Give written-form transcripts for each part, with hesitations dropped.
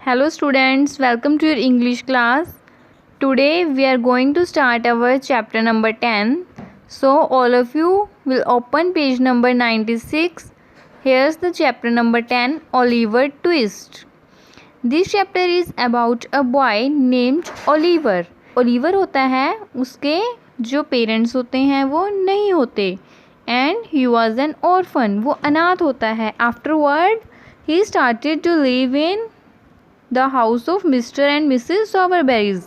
Hello students, welcome to your English class. Today we are going to start our chapter number 10. So all of you will open page number 96. Here's the chapter number 10, Oliver Twist. This chapter is about a boy named Oliver. Oliver होता है, उसके जो parents होते हैं वो नहीं होते and he was an orphan. वो अनाथ होता है. Afterward he started to live in the house of mister and missus Sowerberrys.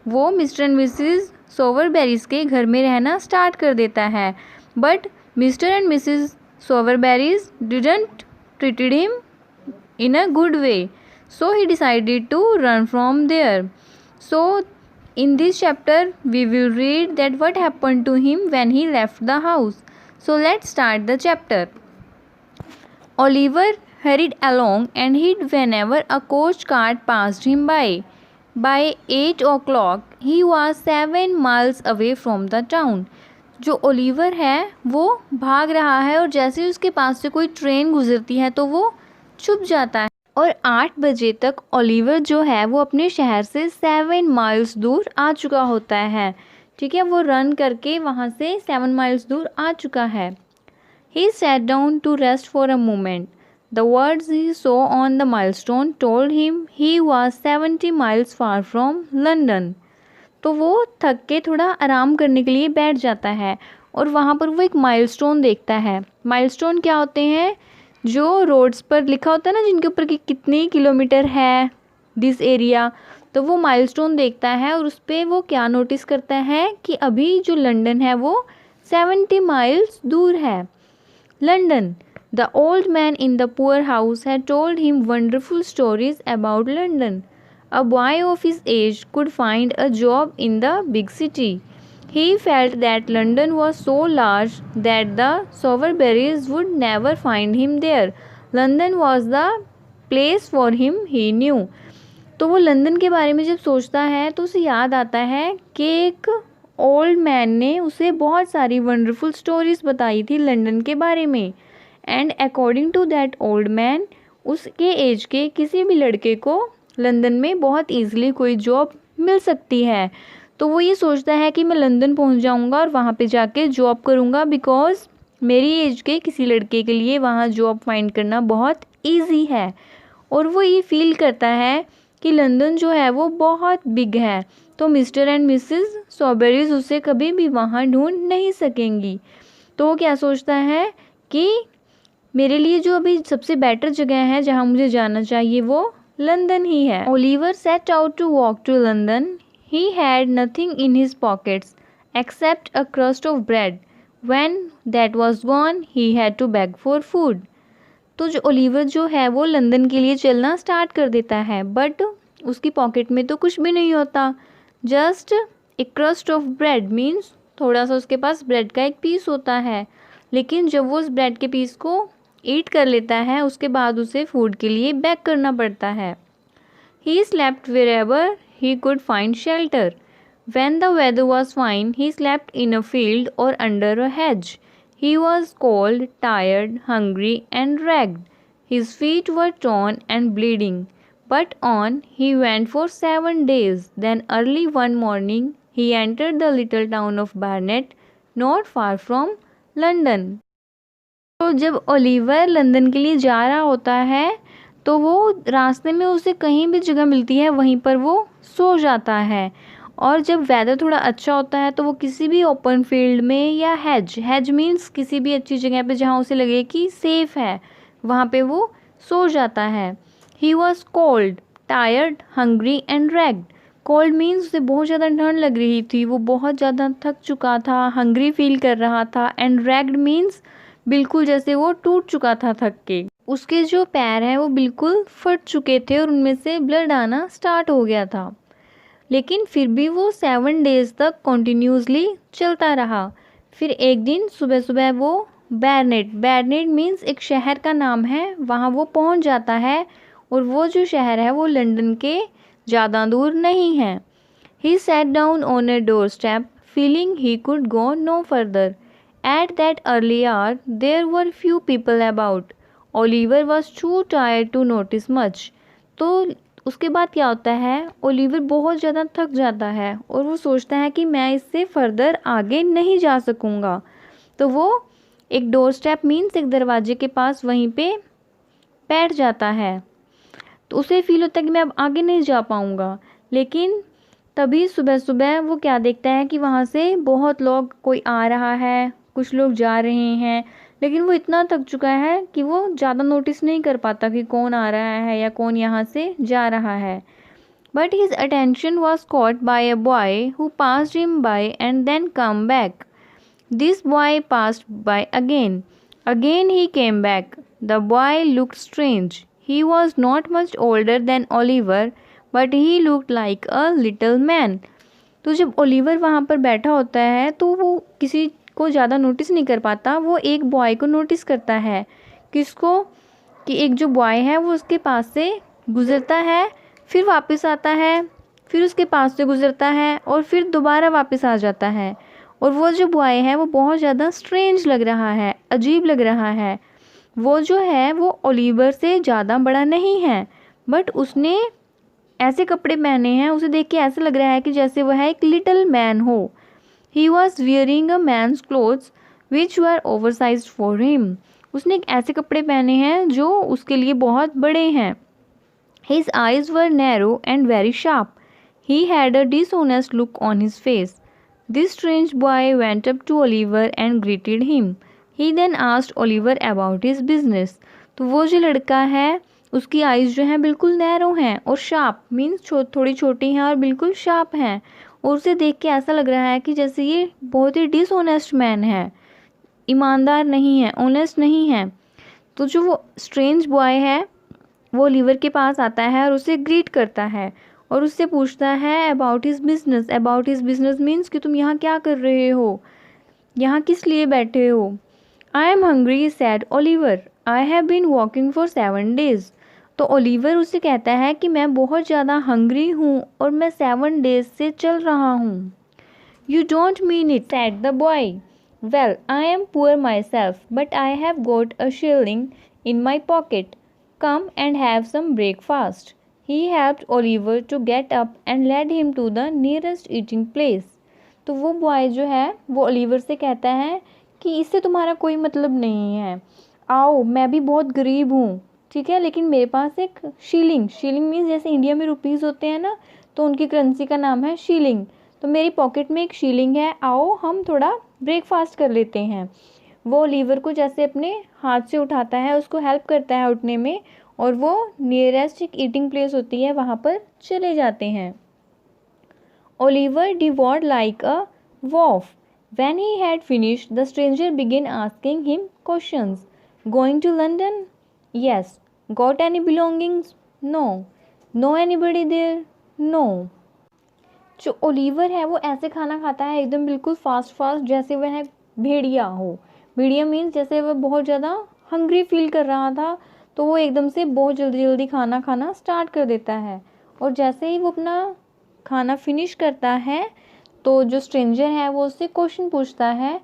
वो मिस्टर एंड मिसिज सोवरबेरीज के घर में रहना स्टार्ट कर देता है. But mister and missus Sowerberrys didn't treated him in a good way, so he decided to run from there. So in this chapter we will read that what happened to him when he left the house. So let's start the chapter. Oliver hurried along and hid whenever a coach cart passed him by. By 8 o'clock he was 7 miles away from the town. जो Oliver है वो भाग रहा है और जैसे ही उसके पास से कोई ट्रेन गुजरती है तो वो छुप जाता है. और 8 बजे तक ओलिवर जो है वो अपने शहर से 7 माइल्स दूर आ चुका होता है. ठीक है, वो रन करके वहाँ से 7 माइल्स दूर आ चुका है. He sat down to rest for a moment. The words he saw on the milestone told him he was 70 miles far from London. तो वो थक के थोड़ा आराम करने के लिए बैठ जाता है और वहाँ पर वो एक माइलस्टोन देखता है. माइलस्टोन क्या होते हैं? जो रोड्स पर लिखा होता है ना, जिनके ऊपर कि कितनी किलोमीटर है दिस एरिया. तो वो माइलस्टोन देखता है और उस पर वो क्या नोटिस करता है कि अभी जो लंदन है वो 70 माइल्स दूर है. London. The old man in the poor house had told him wonderful stories about London. A boy of his age could find a job in the big city. He felt that London was so large that the Sowerberrys would never find him there. London was the place for him, he knew. तो वो London के बारे में जब सोचता है तो उसे याद आता है कि एक ओल्ड मैन ने उसे बहुत सारी वंडरफुल स्टोरीज बताई थी लंदन के बारे में. And according to that old man, उसके एज के किसी भी लड़के को लंदन में बहुत ईजिली कोई जॉब मिल सकती है. तो वो ये सोचता है कि मैं लंदन पहुंच जाऊंगा और वहाँ पे जाके जॉब करूंगा, बिकॉज मेरी एज के किसी लड़के के लिए वहाँ जॉब फाइंड करना बहुत ईजी है. और वो ये फील करता है कि लंदन जो है वो बहुत बिग है, तो मिस्टर एंड मिसिज सोवरबेरीज उसे कभी भी वहाँ ढूंढ नहीं सकेंगी. तो वो क्या सोचता है कि मेरे लिए जो अभी सबसे बेटर जगह है जहाँ मुझे जाना चाहिए वो लंदन ही है. Oliver set out to walk to London. He had nothing in his pockets except a crust of bread. When that was gone he had to beg for food. तो जो ओलिवर जो है वो लंदन के लिए चलना स्टार्ट कर देता है, बट उसकी पॉकेट में तो कुछ भी नहीं होता. Just a crust of bread means थोड़ा सा उसके पास ब्रेड का एक पीस होता है. लेकिन जब वो उस ब्रेड के पीस को ईट कर लेता है उसके बाद उसे फूड के लिए बैक करना पड़ता है. He slept wherever he could find shelter. When the weather was fine he slept in a field और under a hedge. He was cold, tired, hungry, and ragged. His feet were torn and bleeding. But on he went for 7 days. Then early one morning he entered the little town of Barnet, not far from London. तो जब Oliver London के लिए जा रहा होता है तो वो रास्ते में उसे कहीं भी जगह मिलती है वहीं पर वो सो जाता है. और जब वेदर थोड़ा अच्छा होता है तो वो किसी भी ओपन फील्ड में या हेज मीन्स किसी भी अच्छी जगह पे जहाँ उसे लगे कि सेफ़ है वहाँ पे वो सो जाता है. He was cold, tired, hungry and ragged. Cold means उसे बहुत ज़्यादा ठंड लग रही थी, वो बहुत ज़्यादा थक चुका था, हंग्री फील कर रहा था, एंड रैग्ड मीन्स बिल्कुल जैसे वो टूट चुका था थक के. उसके जो पैर हैं वो बिल्कुल फट चुके थे और उनमें से ब्लड आना स्टार्ट हो गया था. लेकिन फिर भी वो 7 डेज़ तक कॉन्टीन्यूसली चलता रहा. फिर एक दिन सुबह सुबह वो बैरनेट मीन्स एक शहर का नाम है, वहाँ वो पहुँच जाता है. और वो जो शहर है वो लंदन के ज़्यादा दूर नहीं है. He sat down on a door step feeling he could go no further. At that early hour there were few people about. Oliver was too tired to notice much. तो उसके बाद क्या होता है, ओलिवर बहुत ज़्यादा थक जाता है और वो सोचता है कि मैं इससे फर्दर आगे नहीं जा सकूँगा। तो वो एक डोर स्टेप मीन्स एक दरवाजे के पास वहीं पे बैठ जाता है। तो उसे फील होता है कि मैं अब आगे नहीं जा पाऊँगा। लेकिन तभी सुबह सुबह वो क्या देखता है कि वहाँ से बहुत लोग, कोई आ रहा है, कुछ लोग जा रहे हैं, लेकिन वो इतना थक चुका है कि वो ज़्यादा नोटिस नहीं कर पाता कि कौन आ रहा है या कौन यहाँ से जा रहा है। But his attention was caught by a boy who passed him by and then came back. This boy passed by again. Again he came back. The boy looked strange. He was not much older than Oliver, but he looked like a little man. तो जब Oliver वहाँ पर बैठा होता है तो वो किसी को ज़्यादा नोटिस नहीं कर पाता। वो एक बॉय को नोटिस करता है। किसको? कि एक जो बॉय है वो उसके पास से गुज़रता है, फिर वापस आता है, फिर उसके पास से गुज़रता है और फिर दोबारा वापस आ जाता है। और वो जो बॉय है वो बहुत ज़्यादा स्ट्रेंज लग रहा है, अजीब लग रहा है। वो जो है वो ओलिवर से ज़्यादा बड़ा नहीं है, बट उसने ऐसे कपड़े पहने हैं, उसे देख के ऐसा लग रहा है कि जैसे वह एक लिटिल मैन हो। He was wearing a man's clothes which were oversized for him. उसने ऐसे कपड़े पहने हैं जो उसके लिए बहुत बड़े हैं। His eyes were narrow and very sharp. He had a dishonest look on his face. This strange boy went up to Oliver and greeted him. He then asked Oliver about his business. तो वो जो लड़का है उसकी eyes जो हैं बिल्कुल narrow हैं और शार्प मीन्स थोड़ी छोटी हैं और बिल्कुल शार्प हैं, और उसे देख के ऐसा लग रहा है कि जैसे ये बहुत ही डिसऑनेस्ट मैन है, ईमानदार नहीं है, ऑनेस्ट नहीं है। तो जो वो स्ट्रेंज बॉय है वो ओलिवर के पास आता है और उसे ग्रीट करता है और उससे पूछता है about his business. About his business means कि तुम यहाँ क्या कर रहे हो, यहाँ किस लिए बैठे हो। I am hungry said Oliver, I have been walking for 7 days। तो ओलिवर उसे कहता है कि मैं बहुत ज़्यादा हंग्री हूँ और मैं 7 days से चल रहा हूँ। You don't mean it said the boy. Well I am poor myself but I have got a shilling in my pocket. Come and have some breakfast. He helped Oliver to get up and led him to the nearest eating place. तो वो boy जो है वो Oliver से कहता है कि इससे तुम्हारा कोई मतलब नहीं है, आओ, मैं भी बहुत गरीब हूँ, ठीक है, लेकिन मेरे पास एक शीलिंग, शीलिंग मीन्स जैसे इंडिया में रुपीज़ होते हैं ना, तो उनकी करेंसी का नाम है शीलिंग। तो मेरी पॉकेट में एक शीलिंग है, आओ हम थोड़ा ब्रेकफास्ट कर लेते हैं। वो ओलिवर को जैसे अपने हाथ से उठाता है, उसको हेल्प करता है उठने में, और वो नियरेस्ट एक ईटिंग प्लेस होती है वहाँ पर चले जाते हैं। Oliver devoured like a wolf. When he had finished the stranger begin asking him questions. Going to London? Yes. Got any belongings? No. No anybody there? No. जो ओलिवर है वो ऐसे खाना खाता है एकदम बिल्कुल फास्ट जैसे वह भेड़िया हो। भेड़िया मीन्स जैसे वह बहुत ज़्यादा हंग्री फील कर रहा था, तो वो एकदम से बहुत जल्दी खाना खाना स्टार्ट कर देता है। और जैसे ही वो अपना खाना फिनिश करता है तो जो स्ट्रेंजर है वो उससे क्वेश्चन पूछता है,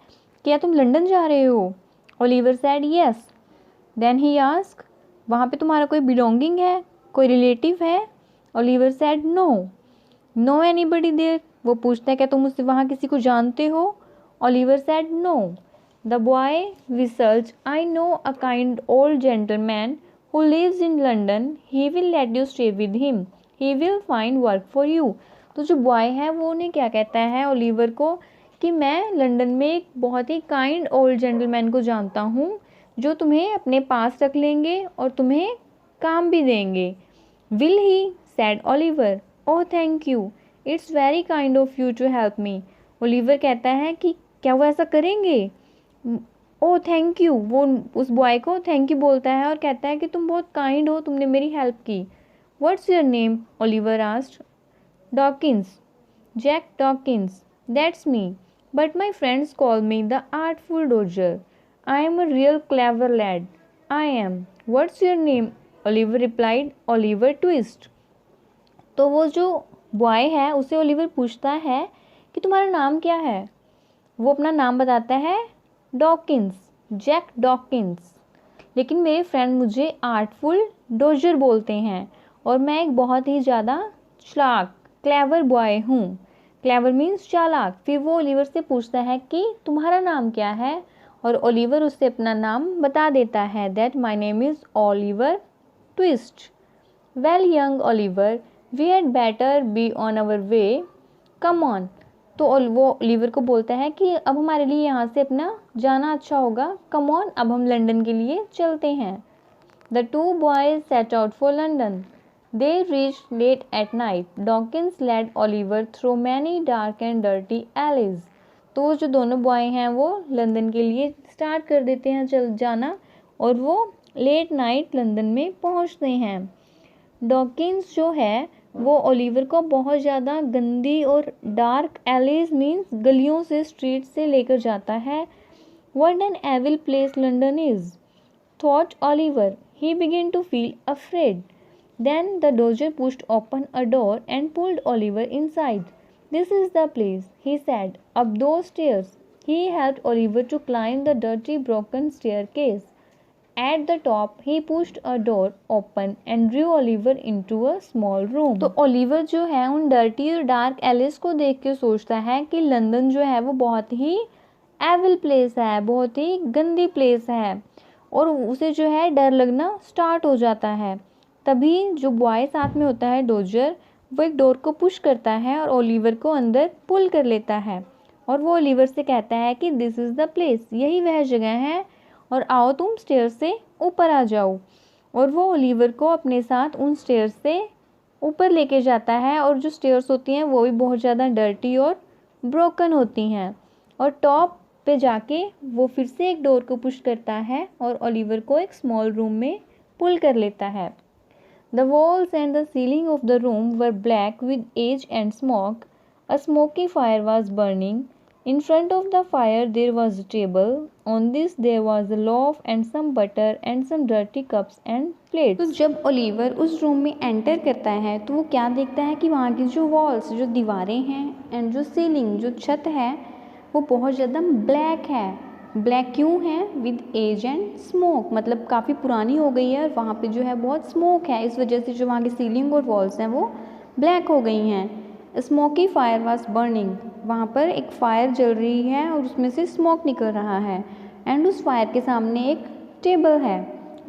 क्या तुम लंदन जा रहे हो? Oliver said yes. Then he ask, वहाँ पे तुम्हारा कोई बिलोंगिंग है, कोई रिलेटिव है? Oliver said no. No anybody there? वो पूछता है क्या तुम उससे वहाँ किसी को जानते हो? Oliver said no. The boy whistled. I know a kind old gentleman who lives in London. He will let you stay with him. He will find work for you. तो जो बॉय है वो उन्हें क्या कहता है ओलिवर को कि मैं लंदन में एक बहुत ही काइंड ओल्ड जेंटलमैन को जानता हूँ जो तुम्हें अपने पास रख लेंगे और तुम्हें काम भी देंगे। Will he? said Oliver. Oh thank you. It's very kind of you to help me. Oliver कहता है कि क्या वो ऐसा करेंगे? ओ थैंक यू। वो उस बॉय को थैंक यू बोलता है और कहता है कि तुम बहुत काइंड हो, तुमने मेरी हेल्प की। What's your name? Oliver asked. Dawkins. Jack Dawkins. That's me, but my friends call me the Artful Dodger. I am a real clever lad, I am. What's your name? Oliver replied. Oliver Twist. तो वो जो boy है उसे Oliver पूछता है कि तुम्हारा नाम क्या है? वो अपना नाम बताता है डॉकिंस, जैक डॉकिंस, लेकिन मेरे फ्रेंड मुझे आर्टफुल डोजर बोलते हैं। और मैं एक बहुत ही ज़्यादा चालाक क्लेवर बॉय हूँ। क्लेवर मीन्स चालाक। फिर वो ओलिवर से पूछता है कि तुम्हारा नाम क्या है, और ओलिवर उससे अपना नाम बता देता है, that my name is Oliver Twist. Well young Oliver, we had better be on our way, come on. तो वो ओलिवर को बोलता है कि अब हमारे लिए यहाँ से अपना जाना अच्छा होगा, कम ऑन, अब हम लंदन के लिए चलते हैं। The two boys set out for London. They reached late at night. Dawkins led Oliver through many dark and dirty alleys. तो जो दोनों बॉय हैं वो लंदन के लिए स्टार्ट कर देते हैं चल जाना, और वो लेट नाइट लंदन में पहुंचते हैं। डॉकिंस जो है वो ओलिवर को बहुत ज़्यादा गंदी और डार्क एलीज मीन्स गलियों से, स्ट्रीट से लेकर जाता है। What an evil place London is, thought Oliver. He began to feel afraid. Then the doger pushed open a door and pulled Oliver inside. This is the place, he said, up those stairs. He helped Oliver to climb the dirty broken staircase. At the top, he pushed a door open and drew Oliver into a small room. तो Oliver जो है उन dirty और dark Alice को देख के सोचता है कि लंदन जो है वो बहुत ही एविल प्लेस है, बहुत ही गंदी प्लेस है, और उसे जो है डर लगना स्टार्ट हो जाता है। तभी जो बॉय साथ में होता है डोजर, वो एक डोर को पुश करता है और ओलिवर को अंदर पुल कर लेता है, और वो ओलिवर से कहता है कि दिस इज़ द प्लेस, यही वह जगह है, और आओ तुम स्टेयर से ऊपर आ जाओ। और वो ओलिवर को अपने साथ उन स्टेयर से ऊपर लेके जाता है, और जो स्टेयर्स होती हैं वो भी बहुत ज़्यादा डर्टी और ब्रोकन होती हैं, और टॉप पे जाके वो फिर से एक डोर को पुश करता है और ओलिवर को एक स्मॉल रूम में पुल कर लेता है। The walls and the ceiling of the room were black with age and smoke. A smoky fire was burning. In front of the fire there was a table. On this there was a loaf and some butter and some dirty cups and plates. तो जब Oliver उस room में enter करता है तो वो क्या देखता है कि वहाँ की जो वॉल्स, जो दीवारें हैं, एंड जो सीलिंग, जो छत है, वो बहुत ज़्यादा ब्लैक है। ब्लैक क्यों है? विद एज एंड स्मोक, मतलब काफ़ी पुरानी हो गई है और वहाँ पे जो है बहुत स्मोक है, इस वजह से जो वहाँ की सीलिंग और वॉल्स हैं वो ब्लैक हो गई हैं। स्मोकी फायर वाज बर्निंग, वहाँ पर एक फायर जल रही है और उसमें से स्मोक निकल रहा है, एंड उस फायर के सामने एक टेबल है,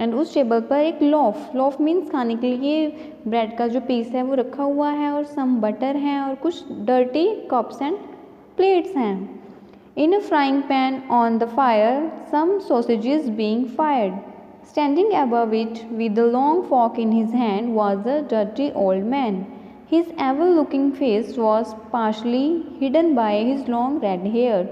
एंड उस टेबल पर एक लोफ मीन्स खाने के लिए ब्रेड का जो पीस है वो रखा हुआ है, और सम बटर हैं और कुछ डर्टी कप्स एंड प्लेट्स हैं। In a frying pan on the fire, some sausages being fired. Standing above it, with a long fork in his hand, was a dirty old man. His evil-looking face was partially hidden by his long red hair.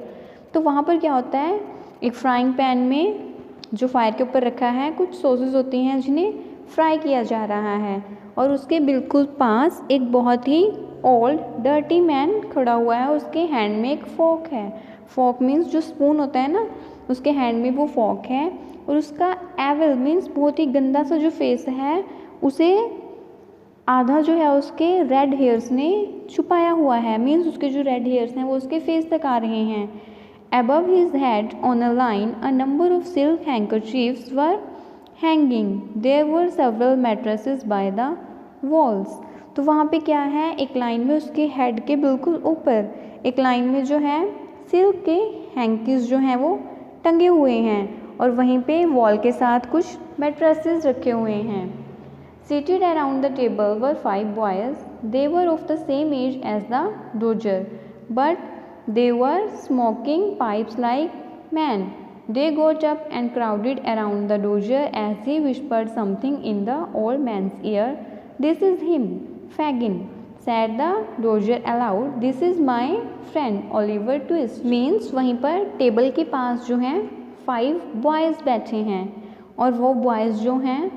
तो वहाँ पर क्या होता है, एक frying pan में जो fire के ऊपर रखा है कुछ सॉसेज होती हैं जिन्हें फ्राई किया जा रहा है, और उसके बिल्कुल पास एक बहुत ही ओल्ड डर्टी मैन खड़ा हुआ है, उसके हैंड में एक फॉर्क है। फॉर्क मीन्स जो स्पून होता है ना, उसके हैंड में वो फॉर्क है, और उसका एविल मीन्स बहुत ही गंदा सा जो फेस है उसे आधा जो है उसके रेड हेयर्स ने छुपाया हुआ है, मीन्स उसके जो रेड हेयर्स हैं वो उसके फेस तक आ रहे हैं। Above his head on a line a number of silk handkerchiefs were hanging, there were several mattresses by the walls. तो वहाँ पे क्या है, एक लाइन में उसके हेड के बिल्कुल ऊपर एक लाइन में जो है सिल्क के हैंकीज जो हैं वो टंगे हुए हैं, और वहीं पे वॉल के साथ कुछ मैट्रेसेस रखे हुए हैं। Seated around the table were 5 boys. They were of the same age as the doger, but they were smoking pipes like men. They got up and crowded around the doger as he whispered something in the old man's ear. This is him, Fagin, said the doger aloud. This is my friend Oliver Twist. Means वहीं पर table के पास जो हैं 5 boys बैठे हैं, और वो boys जो हैं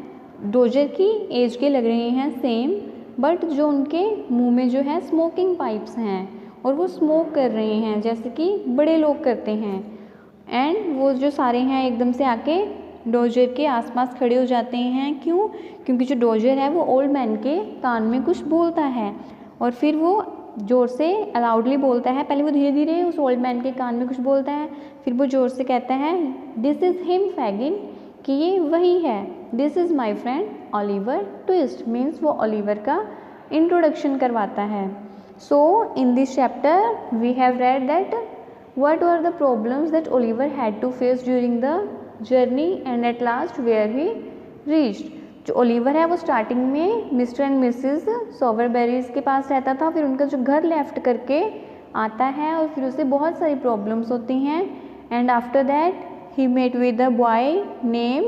डोजर की एज के लग रहे हैं सेम, बट जो उनके मुंह में जो है स्मोकिंग पाइप्स हैं और वो स्मोक कर रहे हैं जैसे कि बड़े लोग करते हैं। एंड वो जो सारे हैं एकदम से आके डोजर के आसपास खड़े हो जाते हैं। क्यों? क्योंकि जो डोजर है वो ओल्ड मैन के कान में कुछ बोलता है, और फिर वो ज़ोर से अलाउडली बोलता है। पहले वो धीरे धीरे उस ओल्ड मैन के कान में कुछ बोलता है, फिर वो ज़ोर से कहता है, दिस इज़ हिम फैगिन, कि ये वही है। This is my friend Oliver Twist means वो ओलिवर का इंट्रोडक्शन करवाता है। So in this chapter we have read that what were the problems that Oliver had to face during the journey and at last where he reached। जो Oliver है वो starting में mister and Mrs सोवरबेरीज के पास रहता था, फिर उनका जो घर लेफ्ट करके आता है और फिर उसे बहुत सारी प्रॉब्लम्स होती हैं and after that he met with a boy name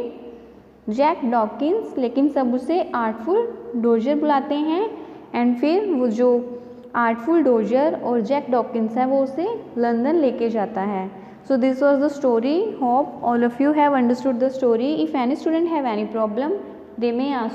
Jack Dawkins, लेकिन सब उसे आर्टफुल डोजर बुलाते हैं एंड फिर वो जो आर्टफुल डोजर और जैक डॉकिंस है वो उसे लंदन लेके जाता है। So this was the story. Hope all of you have understood the story. If any student have any problem they may ask